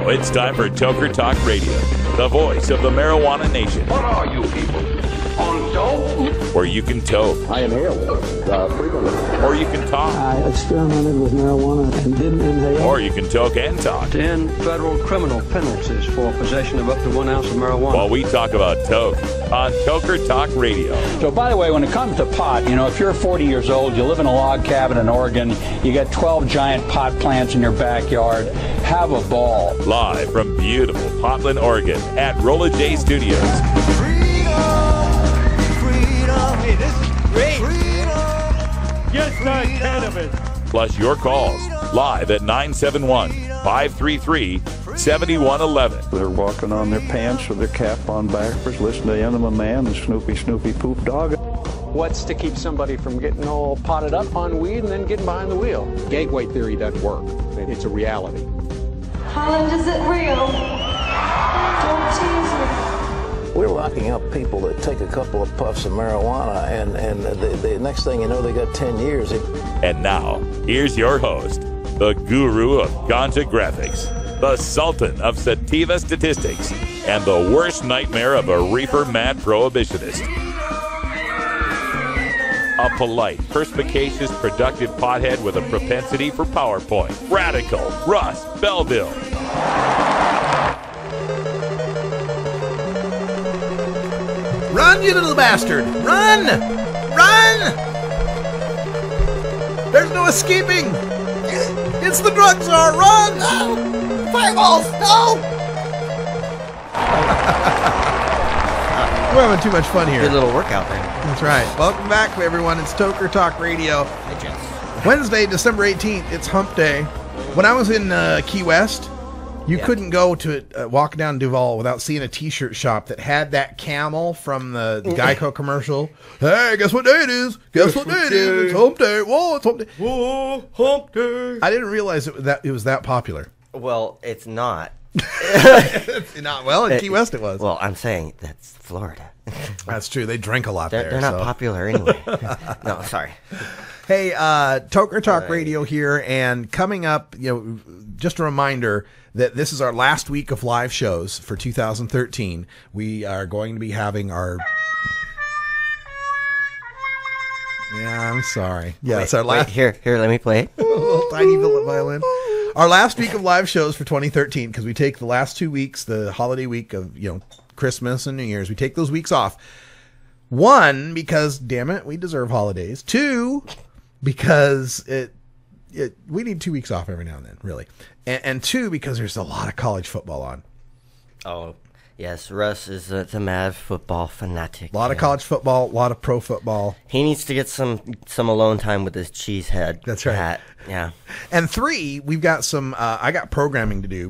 Now it's time for Toker Talk Radio, the voice of the marijuana nation. What are you people? On dope? Where you can toke. I inhale frequently. Or you can talk. I experimented with marijuana and didn't inhale. Or you can toke and talk. 10 federal criminal penalties for possession of up to 1 ounce of marijuana. While we talk about toke on Toker Talk Radio. So, by the way, when it comes to pot, if you're 40 years old, you live in a log cabin in Oregon, you got 12 giant pot plants in your backyard, have a ball. Live from beautiful Portland, Oregon at Rolla J Studios. Hey, this is great. Yes, cannabis. Plus your calls live at 971-533-7111. They're walking on their pants with their cap on backwards, listening to Enema Man and Snoopy Poop Dog. What's to keep somebody from getting all potted up on weed and then getting behind the wheel? Gateway theory doesn't work. It's a reality. Holland, is it real? Don't tease me. We're locking up people that take a couple of puffs of marijuana, and the next thing you know, they got 10 years. And now, here's your host, the guru of ganja graphics, the sultan of sativa statistics, and the worst nightmare of a reefer mad prohibitionist. A polite, perspicacious, productive pothead with a propensity for PowerPoint. Radical Russ Belville. Run, you little bastard! Run! Run! There's no escaping! It's the drug czar! Run! No! Fireballs! No! We're having too much fun here. Good little workout there. That's right. Welcome back, everyone. It's Toker Talk Radio. Hi, Jess. Wednesday, December 18th. It's Hump Day. When I was in Key West, you couldn't go to walk down Duval without seeing a T-shirt shop that had that camel from the Geico commercial. Hey, guess what day it is? Guess what day it is? It's Hump Day. Whoa, it's Hump Day. Whoa, Hump Day. I didn't realize it was that popular. Well, it's not. It's not. Well, in Key West it was. Well, I'm saying that's Florida. That's true. They drink a lot there. They're not popular anyway. No, sorry. Hey, Toker Talk Radio here, and coming up, just a reminder that this is our last week of live shows for 2013. We are going to be having our... Yeah, I'm sorry. Yeah, it's our last... Here, let me play it. A little tiny violin. Our last week of live shows for 2013, because we take the last 2 weeks, the holiday week of, Christmas and New Year's, we take those weeks off. One, because, damn it, we deserve holidays. Two, because we need 2 weeks off every now and then, really. And two, because there's a lot of college football on. Oh, yes, Russ is a mad football fanatic. A lot of college football, a lot of pro football. He needs to get some alone time with his cheesehead. That's right. Hat. Yeah. And three, we've got some, I got programming to do,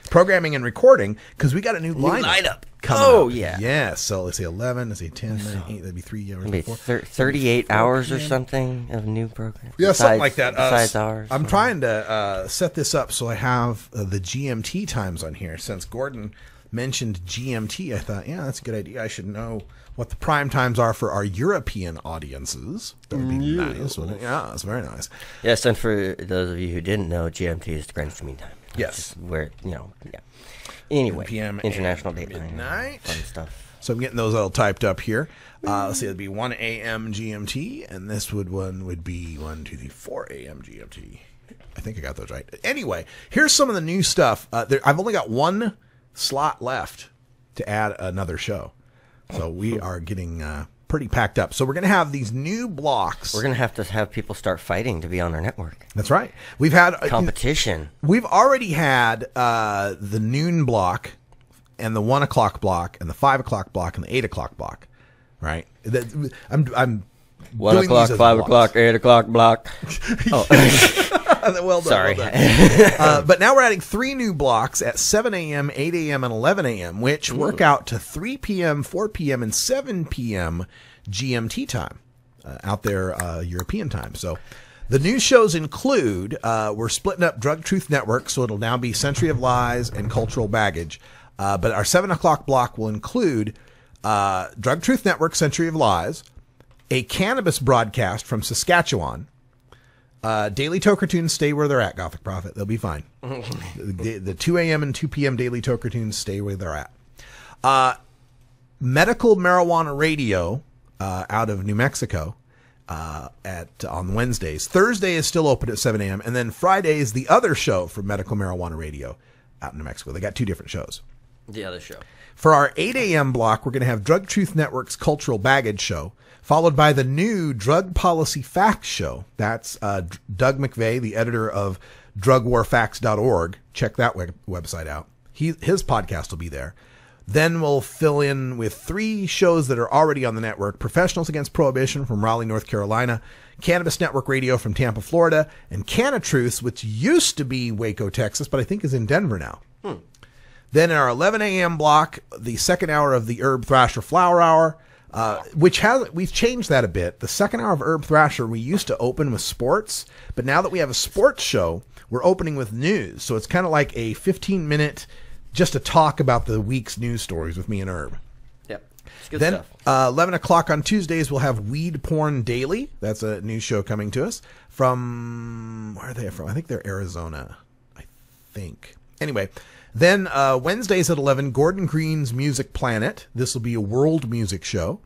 programming and recording, because we got a new lineup. Oh, yeah. Yeah, so let's say 11, let's say 10, 9, 8, that'd be 3 hours. Maybe 38 hours or something of new programs. Yeah, something like that. Besides ours. I'm trying to set this up so I have the GMT times on here. Since Gordon mentioned GMT, I thought, yeah, that's a good idea. I should know what the prime times are for our European audiences. That would be nice, wouldn't it? Yeah, it's very nice. Yes, and for those of you who didn't know, GMT is the Greenwich Mean Time. Yes. Where, yeah. Anyway, PM International Dateline. Midnight. Fun stuff. So I'm getting those all typed up here. Let's see, it'd be 1 a.m. GMT, and this would be 4 a.m. GMT. I think I got those right. Anyway, here's some of the new stuff. I've only got one slot left to add another show. So we are getting pretty packed up. So we're going to have these new blocks. We're going to have people start fighting to be on our network. That's right. We've had competition. We've already had the noon block and the 1 o'clock block and the 5 o'clock block and the 8 o'clock block. Right? I'm 1 o'clock, 5 o'clock, 8 o'clock block. Oh. Well done. Sorry. Well done. But now we're adding 3 new blocks at 7 a.m., 8 a.m., and 11 a.m., which work out to 3 p.m., 4 p.m., and 7 p.m. GMT time out there, European time. So the new shows include, we're splitting up Drug Truth Network, so it'll now be Century of Lies and Cultural Baggage. But our 7 o'clock block will include Drug Truth Network, Century of Lies, a cannabis broadcast from Saskatchewan, Daily Toker tunes stay where they're at, Gothic Prophet. They'll be fine. The 2 a.m. and 2 p.m. Daily Toker tunes stay where they're at. Medical Marijuana Radio out of New Mexico on Wednesdays. Thursday is still open at 7 a.m. And then Friday is the other show for Medical Marijuana Radio out in New Mexico. They got 2 different shows. The other show. For our 8 a.m. block, we're going to have Drug Truth Network's Cultural Baggage Show, followed by the new Drug Policy Facts Show. That's Doug McVeigh, the editor of drugwarfacts.org. Check that website out. His podcast will be there. Then we'll fill in with 3 shows that are already on the network: Professionals Against Prohibition from Raleigh, North Carolina, Cannabis Network Radio from Tampa, Florida, and Canna-Truths, which used to be Waco, Texas, but I think is in Denver now. Then in our 11 a.m. block, the second hour of the Herb Thrasher Flower Hour, we've changed that a bit. The second hour of Herb Thrasher, we used to open with sports, but now that we have a sports show, we're opening with news. So it's kind of like a 15-minute just to talk about the week's news stories with me and Herb. Yep. It's good then, stuff. 11 o'clock on Tuesdays, we'll have Weed Porn Daily. That's a news show coming to us from, where are they from? I think they're Arizona, I think. Anyway, then Wednesdays at 11, Gordon Green's Music Planet. This will be a world music show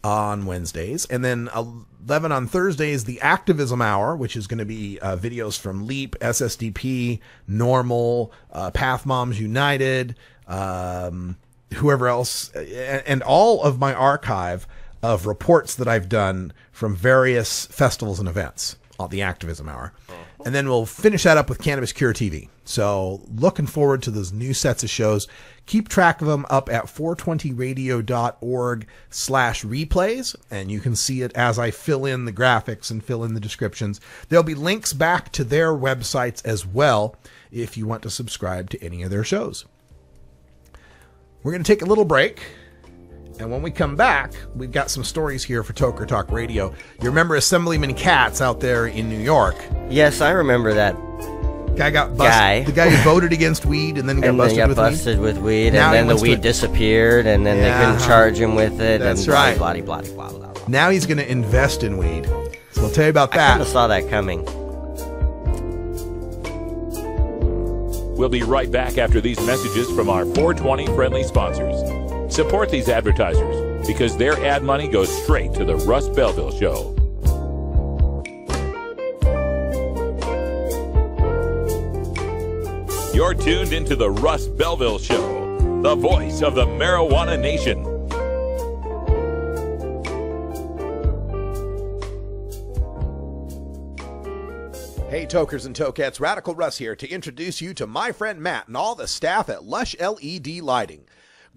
on Wednesdays. And then 11 on Thursdays, the Activism Hour, which is going to be videos from LEAP, SSDP, NORML, Path Moms United, whoever else, and all of my archive of reports that I've done from various festivals and events on the Activism Hour. And then we'll finish that up with Cannabis Cure TV. So looking forward to those new sets of shows. Keep track of them up at 420radio.org/replays. And you can see it as I fill in the graphics and fill in the descriptions. There'll be links back to their websites as well if you want to subscribe to any of their shows. We're going to take a little break. And when we come back, we've got some stories here for Toker Talk Radio. You remember Assemblyman Katz out there in New York? Yes, I remember that. Guy got busted. The guy who voted against weed and then got busted with weed. And then the weed disappeared, and then they couldn't charge him with it. That's and right. Blah, blah, blah, blah, blah. Now he's going to invest in weed. So we'll tell you about that. I kind of saw that coming. We'll be right back after these messages from our 420 friendly sponsors. Support these advertisers because their ad money goes straight to the Russ Belville Show. You're tuned into the Russ Belville Show, the voice of the marijuana nation. Hey, Tokers and Tokettes, Radical Russ here to introduce you to my friend Matt and all the staff at Lush LED Lighting.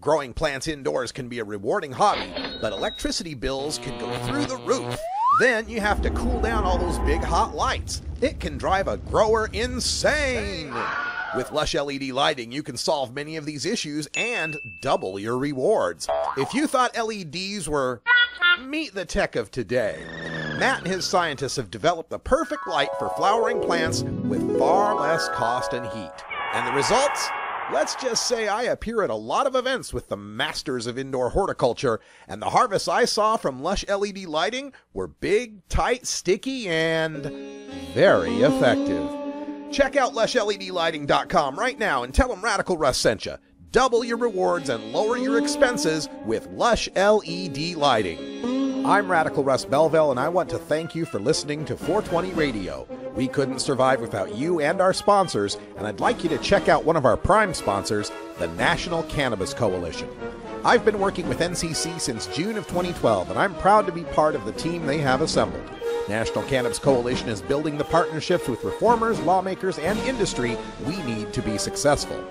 Growing plants indoors can be a rewarding hobby, but electricity bills can go through the roof. Then you have to cool down all those big hot lights. It can drive a grower insane. With Lush LED Lighting, you can solve many of these issues and double your rewards. If you thought LEDs were meet the tech of today, Matt and his scientists have developed the perfect light for flowering plants with far less cost and heat. And the results? Let's just say I appear at a lot of events with the masters of indoor horticulture, and the harvests I saw from Lush LED Lighting were big, tight, sticky, and very effective. Check out LushLEDlighting.com right now and tell them Radical Russ sent you. Double your rewards and lower your expenses with Lush LED Lighting. I'm Radical Russ Belville, and I want to thank you for listening to 420 Radio. We couldn't survive without you and our sponsors, and I'd like you to check out one of our prime sponsors, the National Cannabis Coalition. I've been working with NCC since June of 2012, and I'm proud to be part of the team they have assembled. National Cannabis Coalition is building the partnerships with reformers, lawmakers, and industry we need to be successful.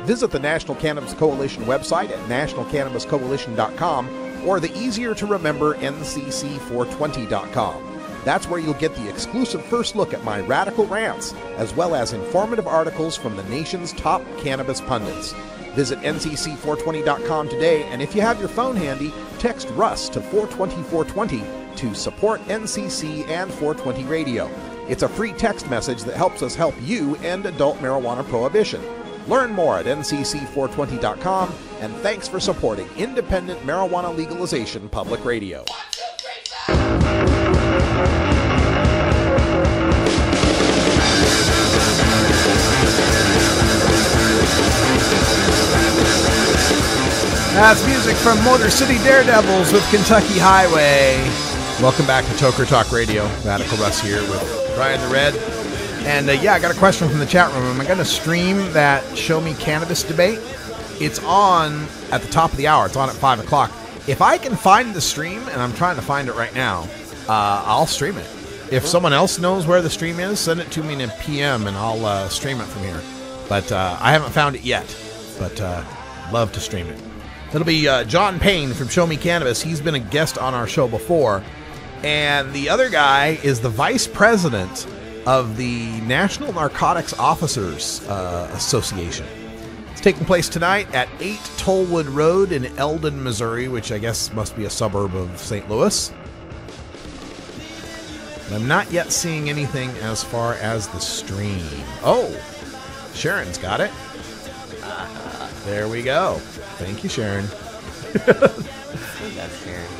Visit the National Cannabis Coalition website at nationalcannabiscoalition.com or the easier-to-remember ncc420.com. That's where you'll get the exclusive first look at my radical rants, as well as informative articles from the nation's top cannabis pundits. Visit ncc420.com today, and if you have your phone handy, text Russ to 420-420 to support NCC and 420 Radio. It's a free text message that helps us help you end adult marijuana prohibition. Learn more at ncc420.com, and thanks for supporting independent marijuana legalization public radio. 1, 2, 3, 4. That's music from Motor City Daredevils with Kentucky Highway. Welcome back to Toker Talk Radio. Radical Russ here with Brian the Red. And yeah, I got a question from the chat room. Am I going to stream that Show Me Cannabis debate? It's on at the top of the hour. It's on at 5 o'clock. If I can find the stream, and I'm trying to find it right now, I'll stream it. If someone else knows where the stream is, send it to me in a PM, and I'll stream it from here. But I haven't found it yet, but love to stream it. It'll be John Payne from Show Me Cannabis. He's been a guest on our show before. And the other guy is the vice president of the National Narcotics Officers Association. It's taking place tonight at 8 Tollwood Road in Eldon, Missouri, which I guess must be a suburb of St. Louis. But I'm not yet seeing anything as far as the stream. Oh, Sharon's got it. There we go. Thank you, Sharon. That's Sharon.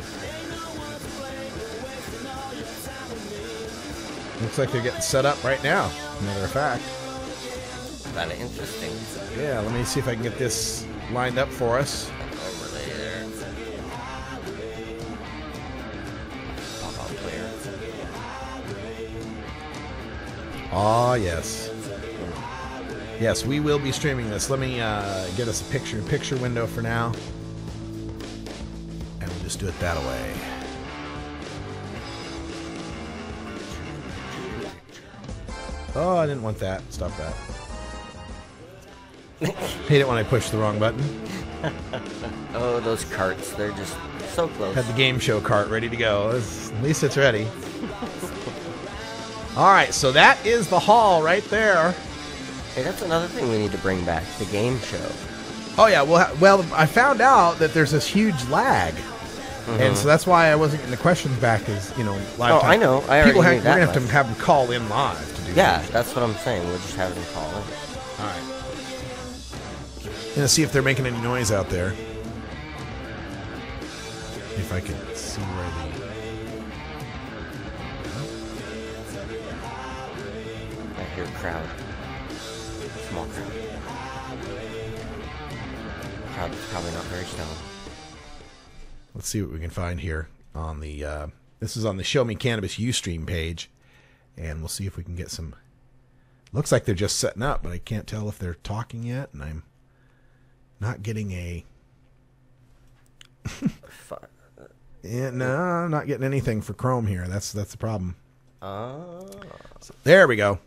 Looks like they're getting set up right now, matter of fact. Kind of interesting. Yeah, let me see if I can get this lined up for us. Overlay there. Pop-out player. Oh, yes. Yes, we will be streaming this. Let me get us a picture window for now. And we'll just do it that way. Oh, I didn't want that. Stop that. Hate it when I push the wrong button. Oh, those carts. They're just so close. Had the game show cart ready to go. At least it's ready. All right, so that is the hall right there. Hey, that's another thing we need to bring back, the game show. Oh, yeah. Well, I found out that there's this huge lag. And so that's why I wasn't getting the questions back as, live time. I know. I already knew that. We're going to have to have them call in live to do Yeah, that. that's what I'm saying. We'll just have them call in. All right. Gonna see if they're making any noise out there. If I can see where I hear a crowd. Small crowd. Crowd that's probably not very stoned. Let's see what we can find here on the. This is on the Show Me Cannabis Ustream page, and we'll see if we can get some. Looks like they're just setting up, but I can't tell if they're talking yet, and I'm not getting a. Yeah, no, I'm not getting anything for Chrome here. That's the problem. So, there we go.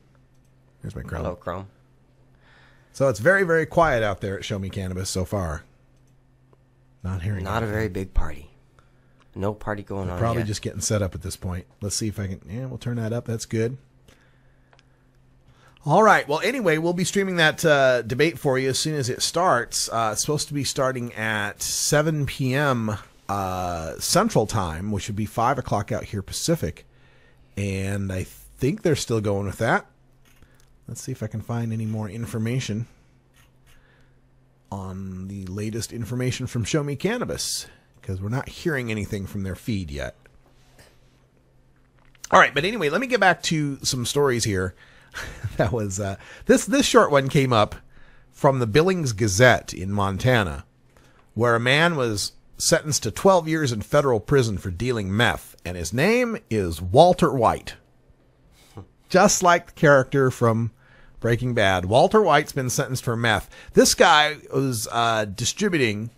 Here's my Chrome. Hello, Chrome. So it's very, very quiet out there at Show Me Cannabis so far. Not hearing. Not anything. a very big party. No party going on Probably yet. just getting set up at this point. Let's see if I can. Yeah, we'll turn that up. That's good. All right. Well, anyway, we'll be streaming that debate for you as soon as it starts. It's supposed to be starting at 7 p.m. Central Time, which would be 5 o'clock out here Pacific. And I think they're still going with that. Let's see if I can find any more information on the latest information from Show Me Cannabis, because we're not hearing anything from their feed yet. All right, but anyway, let me get back to some stories here. That was this short one came up from the Billings Gazette in Montana, where a man was sentenced to 12 years in federal prison for dealing meth, and his name is Walter White. Just like the character from Breaking Bad. Walter White's been sentenced for meth. This guy was distributing.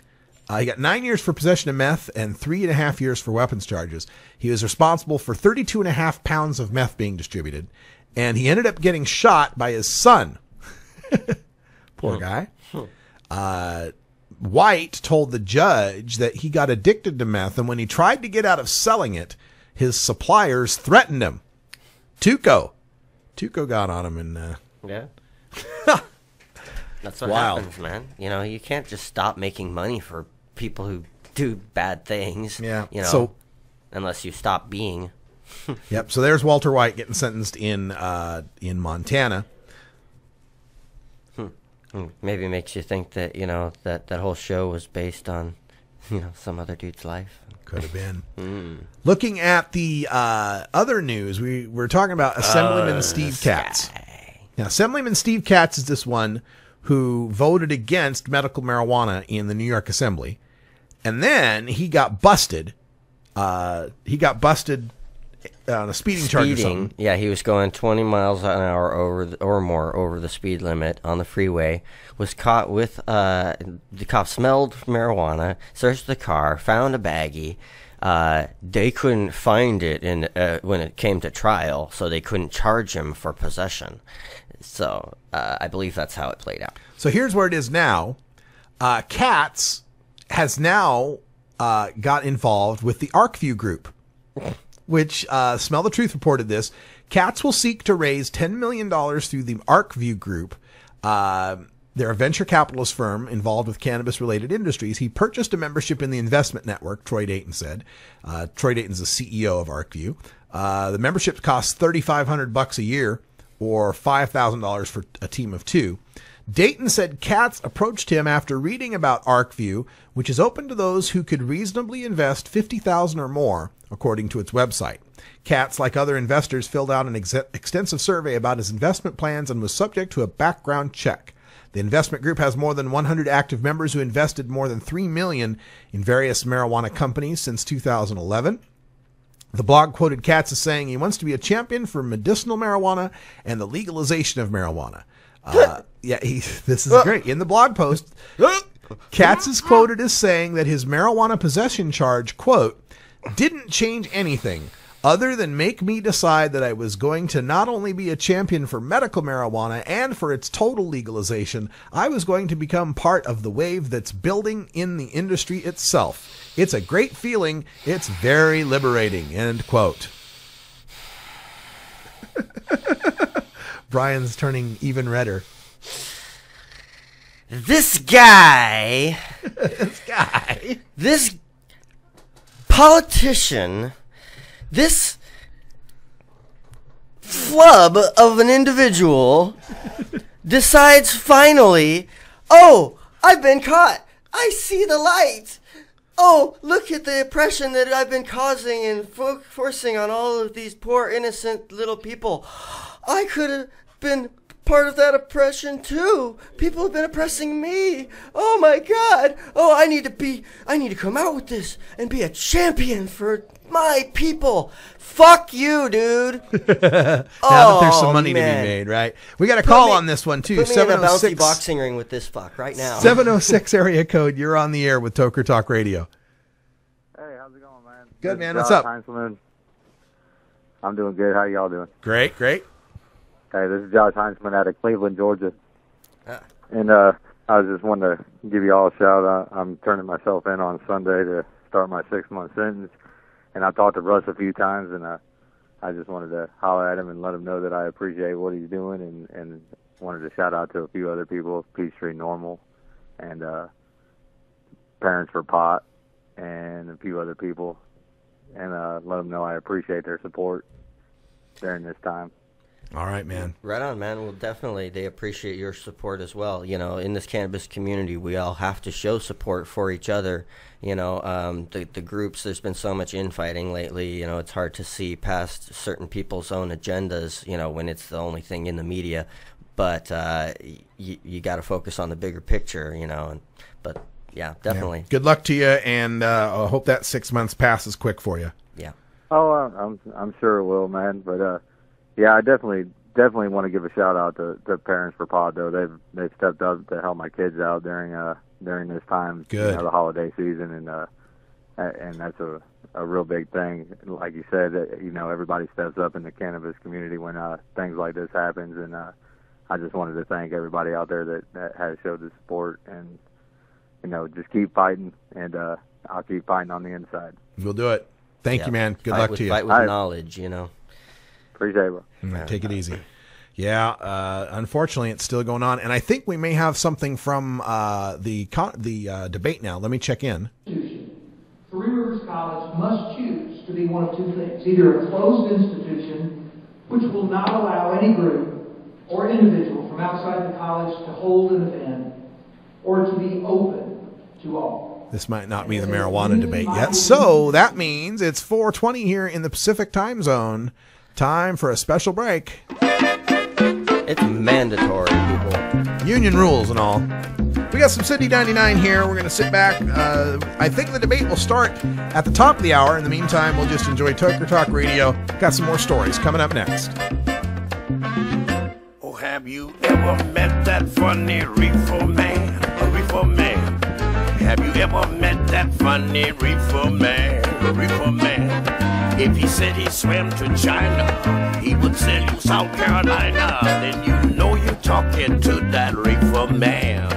He got 9 years for possession of meth and 3.5 years for weapons charges. He was responsible for 32.5 pounds of meth being distributed, and he ended up getting shot by his son. Poor guy. White told the judge that he got addicted to meth, and when he tried to get out of selling it, his suppliers threatened him. Tuco got on him, and yeah. That's what Wild. happens, man. You can't just stop making money for people who do bad things. Yeah. So, unless you stop being. Yep. So there's Walter White getting sentenced in Montana. Maybe it makes you think that that whole show was based on some other dude's life. Could have been. Looking at the other news, we were talking about Assemblyman Steve Katz. Now, Assemblyman Steve Katz is this one who voted against medical marijuana in the New York Assembly. And then he got busted. He got busted on a speeding charge or something. Yeah, he was going 20 miles an hour or more over the speed limit on the freeway. Was caught with the cop smelled marijuana, searched the car, found a baggie. They couldn't find it when it came to trial, so they couldn't charge him for possession. So I believe that's how it played out. So here's where it is now. Katz has now got involved with the ArcView group, which Smell the Truth reported this. Katz will seek to raise $10 million through the ArcView group. They're a venture capitalist firm involved with cannabis-related industries. He purchased a membership in the investment network, Troy Dayton said. Troy Dayton's the CEO of ArcView. The membership costs $3,500 a year, or $5,000 for a team of 2. Dayton said Katz approached him after reading about ArcView, which is open to those who could reasonably invest $50,000 or more, according to its website. Katz, like other investors, filled out an extensive survey about his investment plans and was subject to a background check. The investment group has more than 100 active members who invested more than $3 million in various marijuana companies since 2011. The blog quoted Katz as saying he wants to be a champion for medicinal marijuana and the legalization of marijuana. This is great. In the blog post, Katz is quoted as saying that his marijuana possession charge, quote, didn't change anything other than make me decide that I was going to not only be a champion for medical marijuana and for its total legalization, I was going to become part of the wave that's building in the industry itself. It's a great feeling. It's very liberating, end quote. Brian's turning even redder. This guy, this politician, this flub of an individual decides finally, oh, I've been caught. I see the light. Oh, look at the oppression that I've been causing and forcing on all of these poor innocent little people. I could have been part of that oppression too. People have been oppressing me. Oh my God. Oh, I need to come out with this and be a champion for my people. Fuck you, dude. Now that there's some money to be made, right? We got a call on this one too. Put me in a bouncy boxing ring with this fuck right now. 706 area code. You're on the air with Toker Talk Radio. Hey, how's it going, man? Good, man. What's up? I'm doing good. How y'all doing? Great. Hey, this is Josh Heinzman out of Cleveland, Georgia. And I was just wanting to give you all a shout out. I'm turning myself in on Sunday to start my 6-month sentence. And I talked to Russ a few times, and I just wanted to holler at him and let him know that I appreciate what he's doing, and wanted to shout out to a few other people, Peachtree NORML, and Parents for Pot, and a few other people, and let them know I appreciate their support during this time. All right, man. Right on, man. Well, definitely, they appreciate your support as well. You know, in this cannabis community, we all have to show support for each other. You know, the groups, there's been so much infighting lately. You know, it's hard to see past certain people's own agendas, you know, when it's the only thing in the media. But you got to focus on the bigger picture, you know. But, yeah, definitely. Yeah. Good luck to you, and I hope that 6 months passes quick for you. Yeah. Oh, I'm sure it will, man. But, yeah, I definitely want to give a shout out to Parents for Pod, though. They've stepped up to help my kids out during this time, Good. You know, the holiday season, and that's a real big thing. Like you said, you know, everybody steps up in the cannabis community when things like this happens, and I just wanted to thank everybody out there that has showed the support, and you know, just keep fighting, and I'll keep fighting on the inside. We'll do it. Thank you, man. Good luck to you. Fight with knowledge, you know. Appreciate it. Right, take it easy. Yeah, unfortunately, it's still going on, and I think we may have something from the debate now. Let me check in. Three Rivers College must choose to be one of two things: either a closed institution, which will not allow any group or individual from outside the college to hold an event, or to be open to all. This might not be the marijuana debate yet, so that means it's 4:20 here in the Pacific time zone. Time for a special break. It's mandatory, people. Union rules and all. We got some City 99 here. We're going to sit back. I think the debate will start at the top of the hour. In the meantime, we'll just enjoy Toker Talk Radio. Got some more stories coming up next. Oh, have you ever met that funny reefer man? A reefer man. Have you ever met that funny reefer man? A reefer man. If he said he swam to China, he would sell you South Carolina. Then you know you're talking to that reefer man.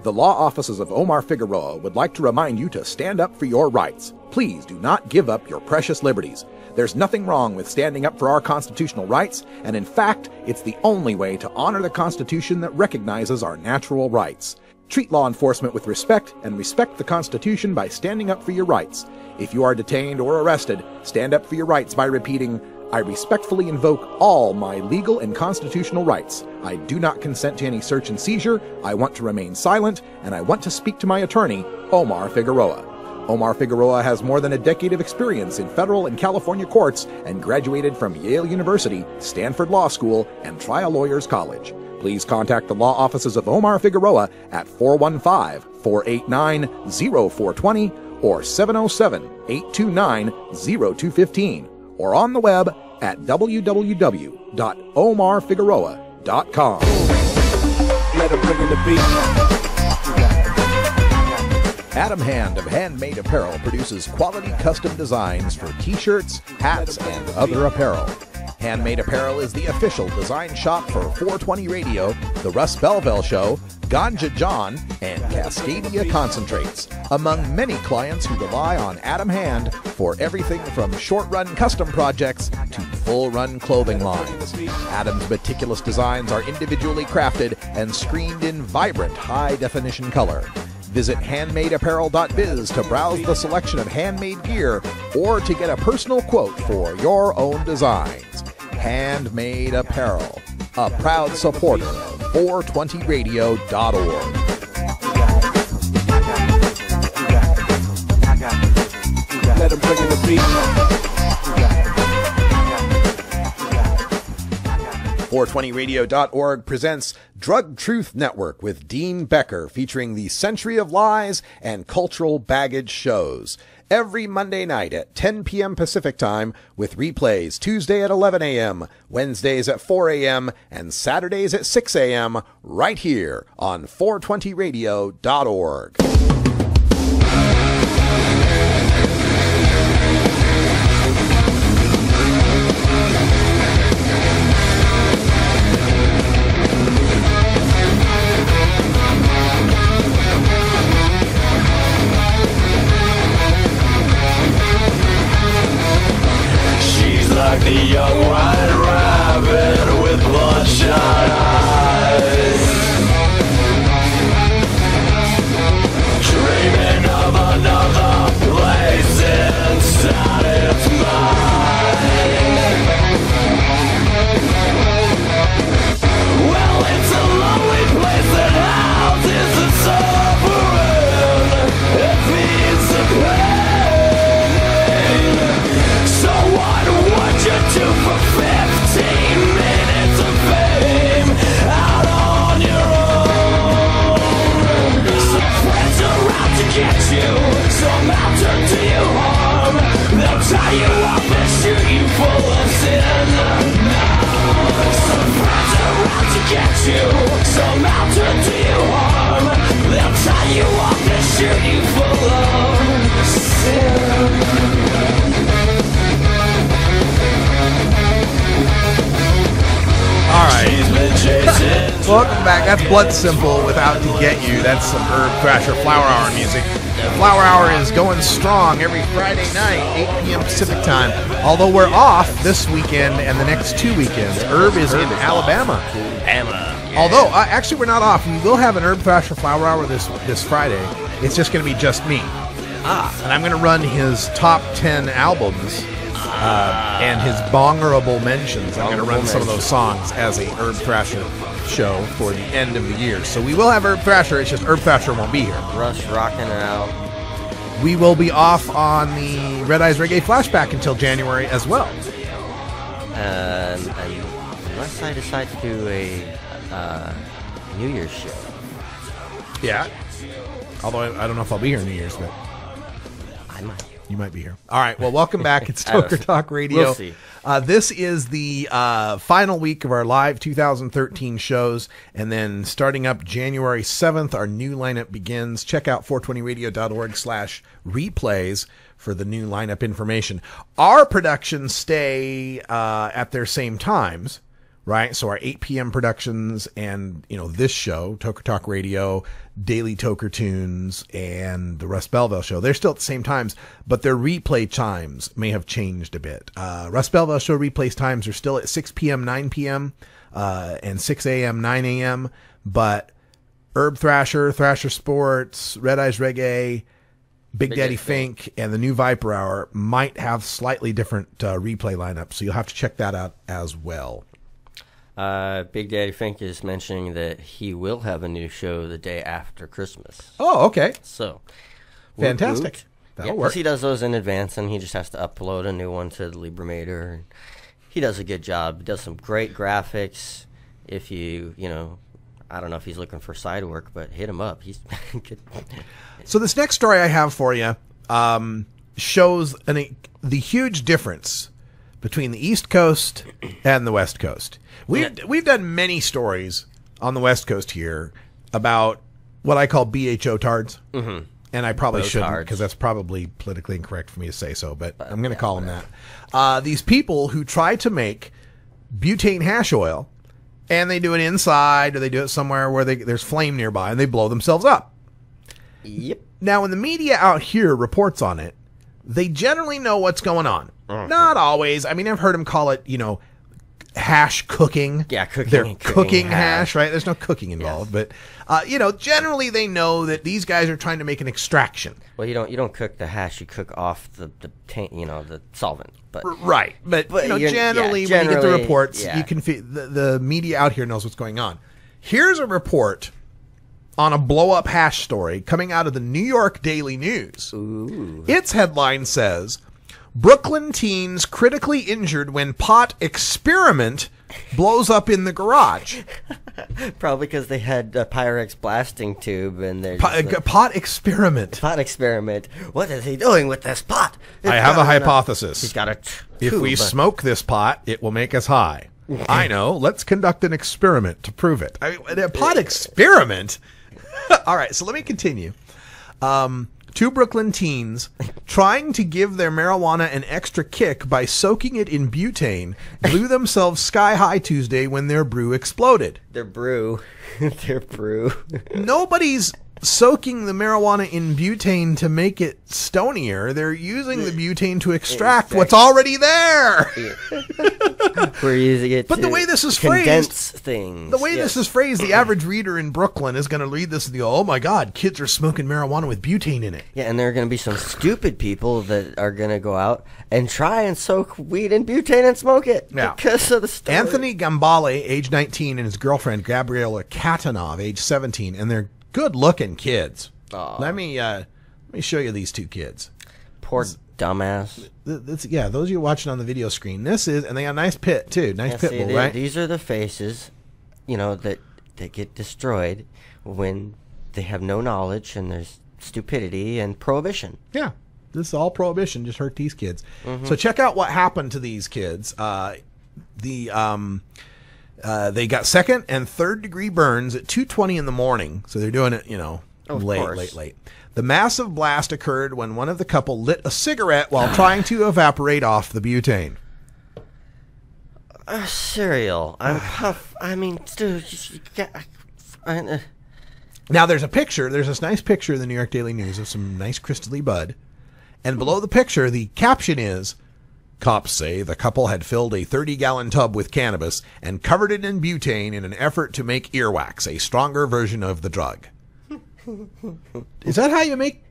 The law offices of Omar Figueroa would like to remind you to stand up for your rights. Please do not give up your precious liberties. There's nothing wrong with standing up for our constitutional rights, and in fact, it's the only way to honor the Constitution that recognizes our natural rights. Treat law enforcement with respect, and respect the Constitution by standing up for your rights. If you are detained or arrested, stand up for your rights by repeating, I respectfully invoke all my legal and constitutional rights. I do not consent to any search and seizure. I want to remain silent, and I want to speak to my attorney, Omar Figueroa. Omar Figueroa has more than a decade of experience in federal and California courts and graduated from Yale University, Stanford Law School, and Trial Lawyers College. Please contact the law offices of Omar Figueroa at 415-489-0420 or 707-829-0215 or on the web at www.omarfigueroa.com. Let him bring in the beat. Adam Hand of Handmade Apparel produces quality custom designs for t-shirts, hats, and other apparel. Handmade Apparel is the official design shop for 420 Radio, The Russ Belville Show, Ganja John, and Cascadia Concentrates, among many clients who rely on Adam Hand for everything from short-run custom projects to full-run clothing lines. Adam's meticulous designs are individually crafted and screened in vibrant high-definition color. Visit handmadeapparel.biz to browse the selection of handmade gear or to get a personal quote for your own designs. Handmade Apparel, a proud supporter of 420radio.org. Let him bring in the beat. 420radio.org presents Drug Truth Network with Dean Becker, featuring the Century of Lies and Cultural Baggage shows. Every Monday night at 10 p.m. Pacific Time, with replays Tuesday at 11 a.m., Wednesdays at 4 a.m., and Saturdays at 6 a.m., right here on 420radio.org. Like the young white rabbit with bloodshot eyes, dreaming of another place inside its mind. Well, it's a lonely place that houses the suffering. It feeds the pain. So what would you do for 15 minutes of fame out on your own? Some friends are out to get you, some out to do you harm. They'll tie you up and shoot you full of sin. Some friends are out to get you, some out to do you harm. They'll tie you up and shoot you full of sin. All right. Welcome back. That's Blood Simple with Out to Get You. That's some Herb Thrasher Flower Hour music. The Flower Hour is going strong every Friday night, 8 p.m. Pacific Time. Although we're off this weekend and the next 2 weekends. Herb is in Alabama. Although, actually, we're not off. We will have an Herb Thrasher Flower Hour this Friday. It's just going to be just me. And I'm going to run his top 10 albums. And his bongerable mentions. I'm going to run some of those songs as a Herb Thrasher show for the end of the year. So we will have Herb Thrasher. It's just Herb Thrasher won't be here. Russ rocking it out. We will be off on the Red Eyes Reggae Flashback until January as well. And unless I decide to do a New Year's show. Yeah. Although I don't know if I'll be here New Year's, but I might. You might be here. All right. Well, welcome back. It's Toker Talk Radio. We'll see. This is the final week of our live 2013 shows. And then starting up January 7th, our new lineup begins. Check out 420radio.org/replays for the new lineup information. Our productions stay at their same times, right? So our 8 p.m. productions and, this show, Toker Talk Radio, Daily Toker Tunes, and the Russ Belville show, they're still at the same times, but their replay times may have changed a bit. Russ Belville show replay times are still at 6 p.m., 9 p.m., and 6 a.m., 9 a.m., but Herb Thrasher, Thrasher Sports, Red Eyes Reggae, Big Daddy Fink, and the new Viper Hour might have slightly different replay lineups, so you'll have to check that out as well. Big Daddy Fink is mentioning that he will have a new show the day after Christmas. Oh, okay. So, fantastic. That'll work. He does those in advance, and he just has to upload a new one to the Libramator. He does a good job. He does some great graphics. If you I don't know if he's looking for side work, but hit him up. He's good. So this next story I have for you shows the huge difference between the East Coast and the West Coast. We've done many stories on the West Coast here about what I call BHO tards. Mm-hmm. And I probably shouldn't, because that's probably politically incorrect for me to say so, but I'm going to call them that. These people who try to make butane hash oil, and they do it inside, or they do it somewhere where there's flame nearby, and they blow themselves up. Yep. Now, when the media out here reports on it, they generally know what's going on. Not always. I mean, I've heard them call it, hash cooking. Yeah, cooking. They're cooking hash, right? There's no cooking involved, but generally they know that these guys are trying to make an extraction. Well, you don't cook the hash; you cook off the solvent. But right, but generally when you get the reports, you can the media out here knows what's going on. Here's a report on a blow-up hash story coming out of the New York Daily News. Ooh. Its headline says, Brooklyn teens critically injured when pot experiment blows up in the garage. Probably because they had a Pyrex blasting tube and they're pot experiment. Pot experiment. What is he doing with this pot? I have a hypothesis. He's got a if we smoke this pot, it will make us high. I know. Let's conduct an experiment to prove it. A pot experiment? All right, so let me continue. Two Brooklyn teens trying to give their marijuana an extra kick by soaking it in butane blew themselves sky high Tuesday when their brew exploded. Their brew. Nobody's soaking the marijuana in butane to make it stonier. They're using the butane to extract what's already there. We're using it but the way this is phrased, condense things. The way this is phrased, the average reader in Brooklyn is going to read this and go, oh my God, kids are smoking marijuana with butane in it. Yeah, and there are going to be some stupid people that are going to go out and try and soak weed in butane and smoke it because of the story. Anthony Gambale, age 19, and his girlfriend, Gabriela Katanov, age 17, and they're good-looking kids. Let me show you these two kids. Poor dumbass. Those of you watching on the video screen. This is, and they got a nice pit too. Nice pit bull, right? These are the faces, that get destroyed when they have no knowledge and there's stupidity and prohibition. Yeah, this is all prohibition. Just hurt these kids. Mm-hmm. So check out what happened to these kids. They got second and third degree burns at 2:20 in the morning. So they're doing it, late. The massive blast occurred when one of the couple lit a cigarette while trying to evaporate off the butane. Cereal. Dude. Now there's a picture. There's this nice picture in the New York Daily News of some nice crystally bud. And below the picture, the caption is, cops say the couple had filled a 30-gallon tub with cannabis and covered it in butane in an effort to make earwax, a stronger version of the drug. Is that how you make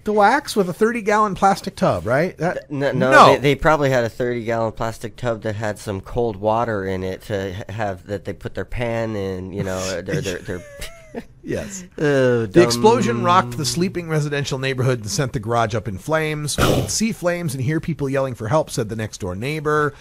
the wax, with a 30-gallon plastic tub, right? No. They probably had a 30-gallon plastic tub that had some cold water in it to have that they put their pan in, their Yes. The explosion rocked the sleeping residential neighborhood and sent the garage up in flames. We could see flames and hear people yelling for help, said the next-door neighbor.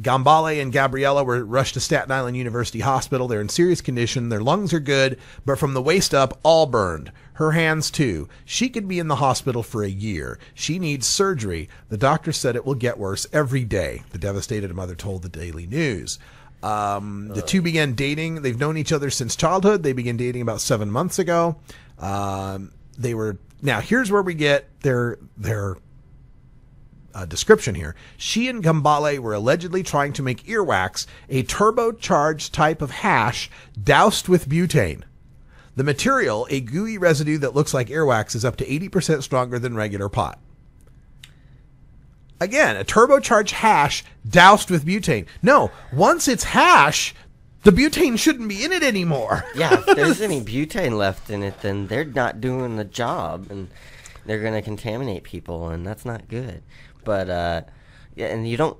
Gambale and Gabriella were rushed to Staten Island University Hospital. They're in serious condition. Their lungs are good, but from the waist up, all burned. Her hands, too. She could be in the hospital for a year. She needs surgery. The doctor said it will get worse every day, the devastated mother told the Daily News. The two began dating. They've known each other since childhood. They began dating about 7 months ago. Now, here's where we get their description here. She and Gambale were allegedly trying to make earwax, a turbocharged type of hash doused with butane. The material, a gooey residue that looks like earwax, is up to 80% stronger than regular pot. Again, a turbocharged hash doused with butane. No, once it's hash, the butane shouldn't be in it anymore. Yeah, if there's any butane left in it, then they're not doing the job, and they're going to contaminate people, and that's not good. But, yeah, and you don't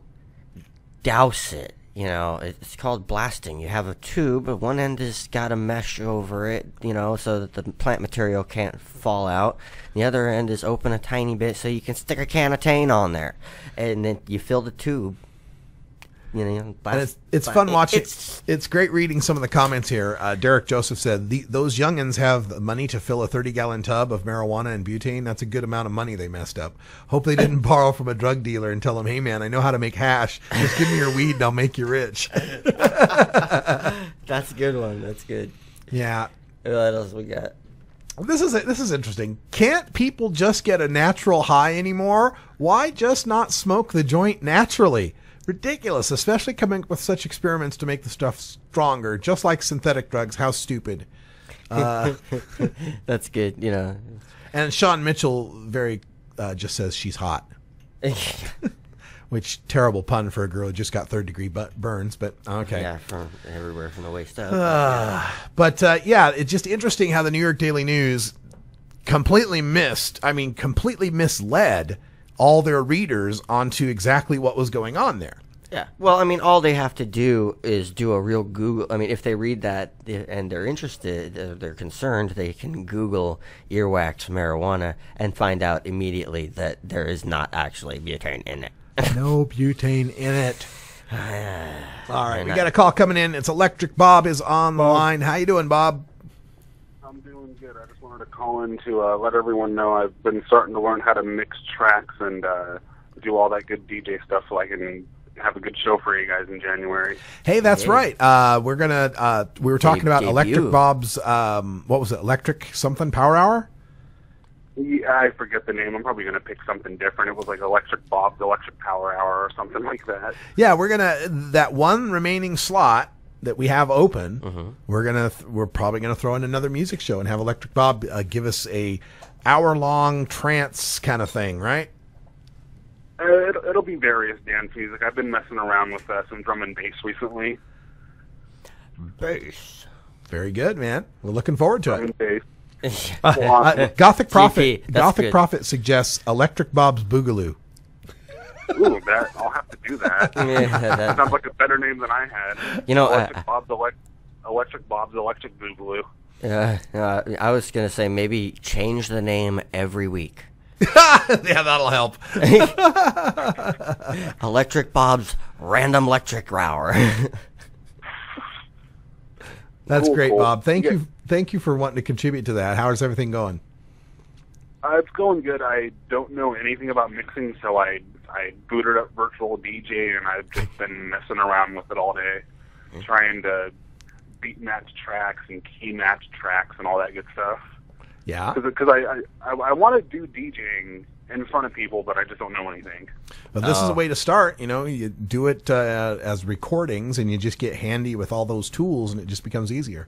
douse it. You know, it's called blasting. You have a tube, but one end has got a mesh over it, you know, so that the plant material can't fall out. The other end is open a tiny bit so you can stick a can of Tane on there. And then you fill the tube. You know, and it's fun watching. It's great reading some of the comments here. Derek Joseph said, those youngins have the money to fill a 30-gallon tub of marijuana and butane. That's a good amount of money they messed up. Hope they didn't borrow from a drug dealer and tell him, hey, man, I know how to make hash. Just give me your weed and I'll make you rich. That's a good one. That's good. Yeah. What else we got? This is interesting. Can't people just get a natural high anymore? Why just not smoke the joint naturally? Ridiculous, especially coming up with such experiments to make the stuff stronger, just like synthetic drugs. How stupid. That's good, you know. And Sean Mitchell just says she's hot. Which, terrible pun for a girl who just got third-degree burns, but okay. Yeah, from everywhere from the waist up. Yeah, it's just interesting how the New York Daily News completely misled all their readers onto exactly what was going on there. Yeah. Well, I mean, all they have to do is do a real Google. I mean, if they read that and they're interested, they're concerned, they can Google earwax marijuana and find out immediately that there is not actually butane in it. No butane in it. All right, we got a call coming in. It's Electric Bob is on the line. How you doing, Bob? I'm doing good. I just wanted to call in to let everyone know I've been starting to learn how to mix tracks and do all that good DJ stuff so I can have a good show for you guys in January. Hey, that's right. We were talking about Electric Bob's, what was it, Electric something Power Hour? Yeah, I forget the name. I'm probably going to pick something different. It was like Electric Bob's Electric Power Hour or something like that. Yeah, that one remaining slot that we have open, we're probably gonna throw in another music show and have Electric Bob give us a hour-long trance kind of thing, right? It'll be various dance music. I've been messing around with some drum and bass recently. Bass. Very good, man. We're looking forward to it. Drum and bass. Gothic Prophet suggests Electric Bob's Boogaloo. Ooh, I'll have to do that. That sounds like a better name than I had. You know, Electric Bob's Electric Boogaloo. I was gonna say maybe change the name every week. Yeah, that'll help. Electric Bob's Random Electric Hour. That's great, cool. Bob. Thank you for wanting to contribute to that. How's everything going? It's going good. I don't know anything about mixing, so I booted up Virtual DJ, and I've just been messing around with it all day, trying to beat match tracks and key match tracks and all that good stuff. Yeah. Because I want to do DJing in front of people, but I just don't know anything. Well, this is a way to start. You know, you do it as recordings, and you just get handy with all those tools, and it just becomes easier.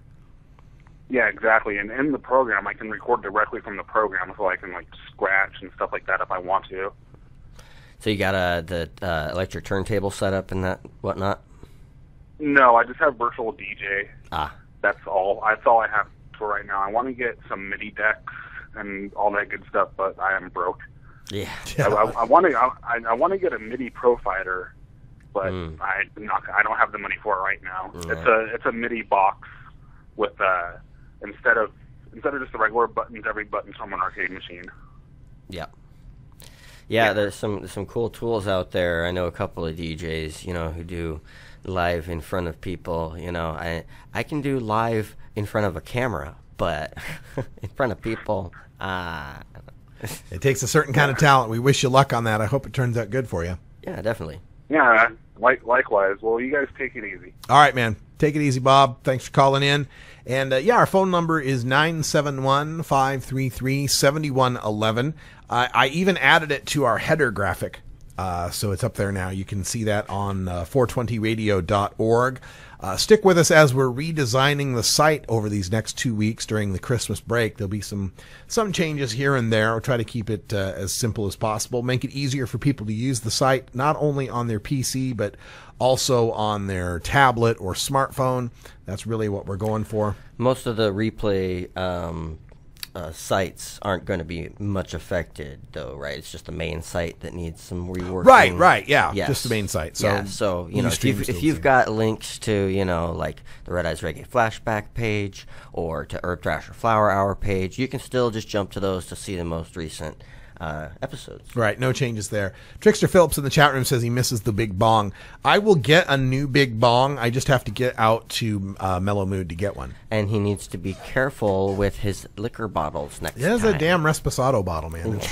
Yeah, exactly. And in the program, I can record directly from the program, so I can like scratch and stuff like that if I want to. So you got the electric turntable set up and that whatnot? No, I just have Virtual DJ. Ah. That's all. That's all I have for right now. I want to get some MIDI decks and all that good stuff, but I am broke. Yeah. I want to get a MIDI Profighter, but I don't have the money for it right now. It's a MIDI box with instead of just the regular buttons, every button's from an arcade machine. Yep. Yeah, there's some cool tools out there. I know a couple of DJs, who do live in front of people. I can do live in front of a camera, but in front of people, it takes a certain kind of talent. We wish you luck on that. I hope it turns out good for you. Yeah, definitely. Yeah, likewise. Well, you guys take it easy. All right, man. Take it easy, Bob. Thanks for calling in. And, our phone number is 971-533-7111. I even added it to our header graphic, so it's up there now. You can see that on 420radio.org. Stick with us as we're redesigning the site over these next 2 weeks during the Christmas break. There'll be some changes here and there. We'll try to keep it as simple as possible, make it easier for people to use the site, not only on their PC, but also on their tablet or smartphone. That's really what we're going for. Most of the replay sites aren't going to be much affected, though, right? It's just the main site that needs some reworking. Right, yeah, yes. Just the main site. So, yeah, so if you've got links to, like the Red Eyes Reggae Flashback page or to Herb Thrasher Flower Hour page, you can still just jump to those to see the most recent episodes. Right, no changes there. Trickster Phillips in the chat room says he misses the big bong. I will get a new big bong. I just have to get out to Mellow Mood to get one. And he needs to be careful with his liquor bottles next time. There's a damn Resposado bottle, man.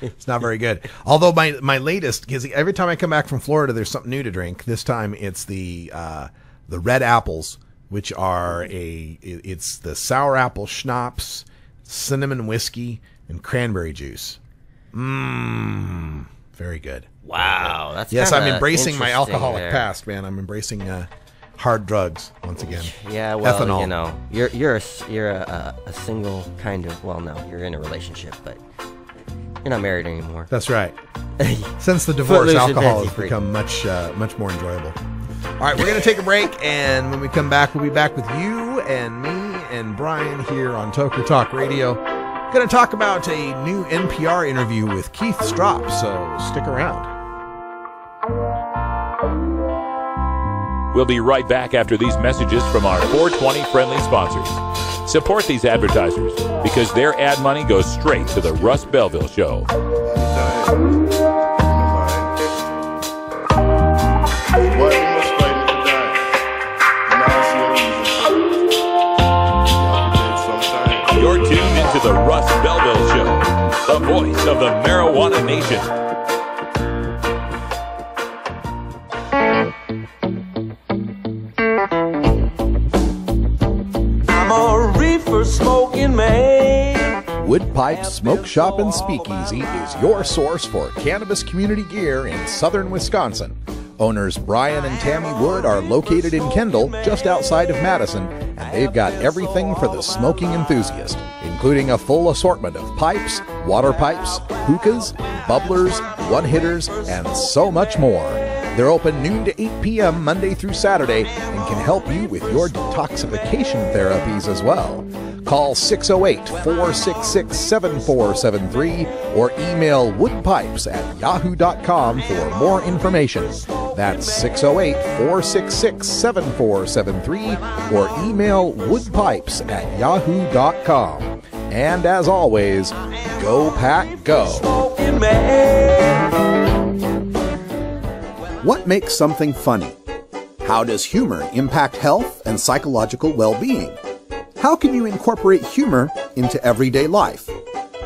It's not very good. Although my latest, because every time I come back from Florida, there's something new to drink. This time it's the red apples, which are it's the sour apple schnapps, cinnamon whiskey, and cranberry juice. Very good. Wow, that's I'm embracing my alcoholic past, man. I'm embracing hard drugs once again. Yeah, well, ethanol. You're a single kind of. Well, no, you're in a relationship, but you're not married anymore. That's right. Since the divorce, alcohol has become much more enjoyable. All right, we're going to take a break, and when we come back, we'll be back with you and me and Brian here on Toker Talk Radio. Going to talk about a new NPR interview with Keith Stroup, so stick around. We'll be right back after these messages from our 420 friendly sponsors. Support these advertisers because their ad money goes straight to the Russ Belville Show. You're tuned into the Russ Belville Show, the voice of the marijuana nation. I'm a reefer smoking man. Wood Pipe Smoke Shop and Speakeasy is your source for cannabis community gear in southern Wisconsin. Owners Brian and Tammy Wood are located in Kendall, just outside of Madison, and they've got everything for the smoking enthusiast, including a full assortment of pipes, water pipes, hookahs, bubblers, one-hitters, and so much more. They're open noon to 8 p.m. Monday through Saturday and can help you with your detoxification therapies as well. Call 608-466-7473 or email woodpipes@yahoo.com for more information. That's 608-466-7473 or email woodpipes@yahoo.com. And as always, go pack go. What makes something funny? How does humor impact health and psychological well-being? How can you incorporate humor into everyday life?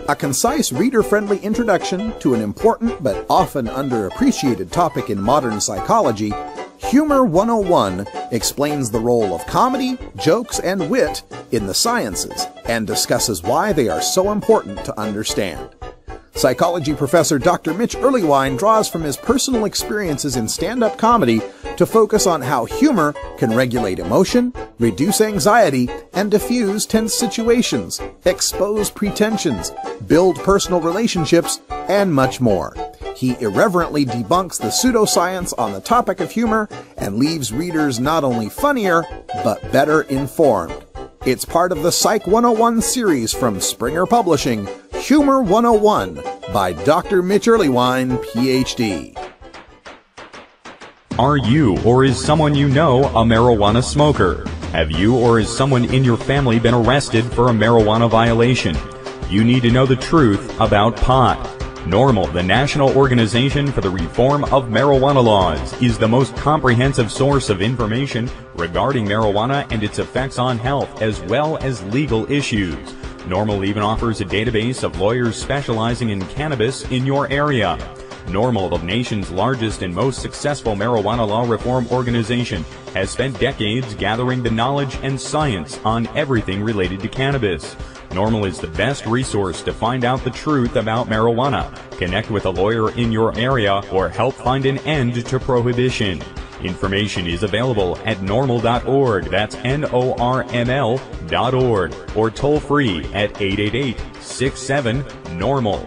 A concise, reader-friendly introduction to an important but often underappreciated topic in modern psychology, Humor 101 explains the role of comedy, jokes, and wit in the sciences and discusses why they are so important to understand. Psychology professor Dr. Mitch Earlywine draws from his personal experiences in stand-up comedy to focus on how humor can regulate emotion, reduce anxiety, and diffuse tense situations, expose pretensions, build personal relationships, and much more. He irreverently debunks the pseudoscience on the topic of humor and leaves readers not only funnier, but better informed. It's part of the Psych 101 series from Springer Publishing, Humor 101 by Dr. Mitch Earlywine, Ph.D. Are you or is someone you know a marijuana smoker? Have you or is someone in your family been arrested for a marijuana violation? You need to know the truth about pot. NORML, the National Organization for the Reform of Marijuana Laws, is the most comprehensive source of information regarding marijuana and its effects on health, as well as legal issues. NORML even offers a database of lawyers specializing in cannabis in your area. NORML, the nation's largest and most successful marijuana law reform organization, has spent decades gathering the knowledge and science on everything related to cannabis. NORML is the best resource to find out the truth about marijuana, connect with a lawyer in your area, or help find an end to prohibition. Information is available at norml.org, that's NORML.org, or toll free at 888-67-NORML.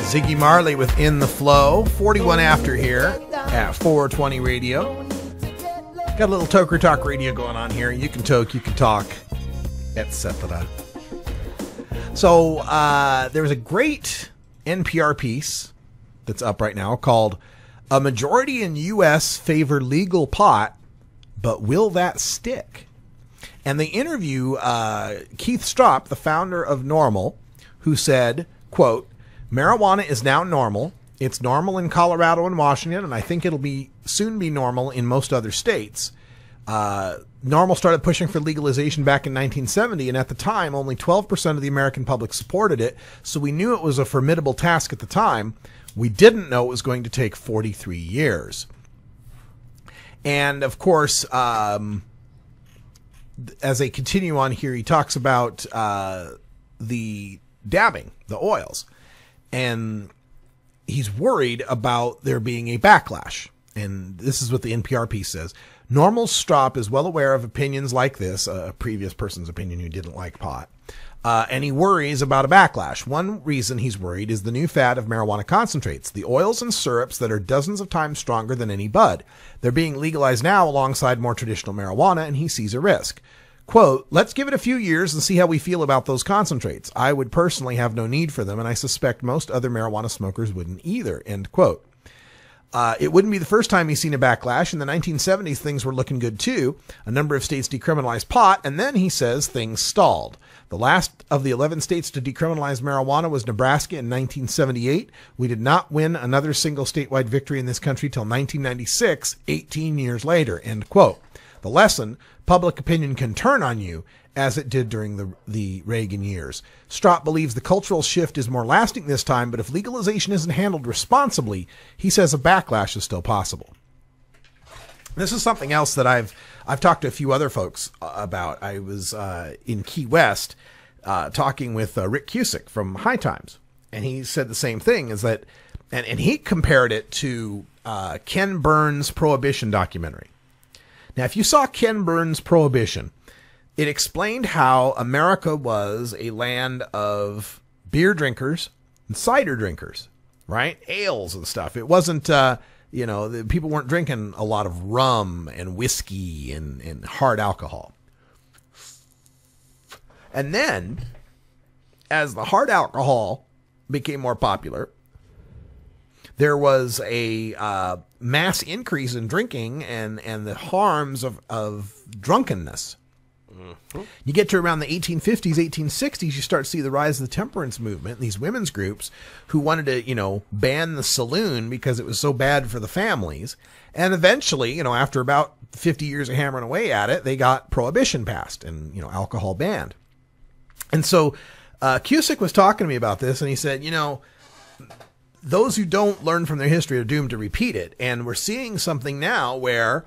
Ziggy Marley with In the Flow, 41 after here at 420 Radio. Got a little Toker Talk Radio going on here. You can toke, you can talk, etc. So there was a great NPR piece that's up right now called "A Majority in U.S. Favor Legal Pot, but Will That Stick?" And they interview Keith Stroup, the founder of NORML, who said, quote, "Marijuana is now normal. It's normal in Colorado and Washington, and I think it'll soon be normal in most other states." NORML started pushing for legalization back in 1970, and at the time, only 12% of the American public supported it, so we knew it was a formidable task at the time. We didn't know it was going to take 43 years. And, of course, as they continue on here, he talks about the dabbing, the oils. And he's worried about there being a backlash. And this is what the NPR piece says. "NORML's Stroup is well aware of opinions like this," a previous person's opinion who didn't like pot, and he worries about a backlash. One reason he's worried is the new fad of marijuana concentrates, the oils and syrups that are dozens of times stronger than any bud. They're being legalized now alongside more traditional marijuana, and he sees a risk. Quote, "Let's give it a few years and see how we feel about those concentrates. I would personally have no need for them, and I suspect most other marijuana smokers wouldn't either." End quote. It wouldn't be the first time he's seen a backlash. In the 1970s, things were looking good too. A number of states decriminalized pot, and then he says things stalled. The last of the 11 states to decriminalize marijuana was Nebraska in 1978. We did not win another single statewide victory in this country till 1996, 18 years later. End quote. The lesson: public opinion can turn on you, as it did during the Reagan years. Stroup believes the cultural shift is more lasting this time, but if legalization isn't handled responsibly, he says a backlash is still possible. This is something else that I've talked to a few other folks about. I was in Key West talking with Rick Cusick from High Times, and he said the same thing, is that, and he compared it to Ken Burns' Prohibition documentary. Now, if you saw Ken Burns' Prohibition, it explained how America was a land of beer drinkers and cider drinkers, right? Ales and stuff. It wasn't, people weren't drinking a lot of rum and whiskey and hard alcohol. And then, as the hard alcohol became more popular, there was a mass increase in drinking and the harms of drunkenness. Mm-hmm. You get to around the 1850s, 1860s, you start to see the rise of the temperance movement, these women's groups who wanted to, ban the saloon because it was so bad for the families. And eventually, after about 50 years of hammering away at it, they got prohibition passed and, alcohol banned. And so Cusick was talking to me about this, and he said, those who don't learn from their history are doomed to repeat it. And we're seeing something now where,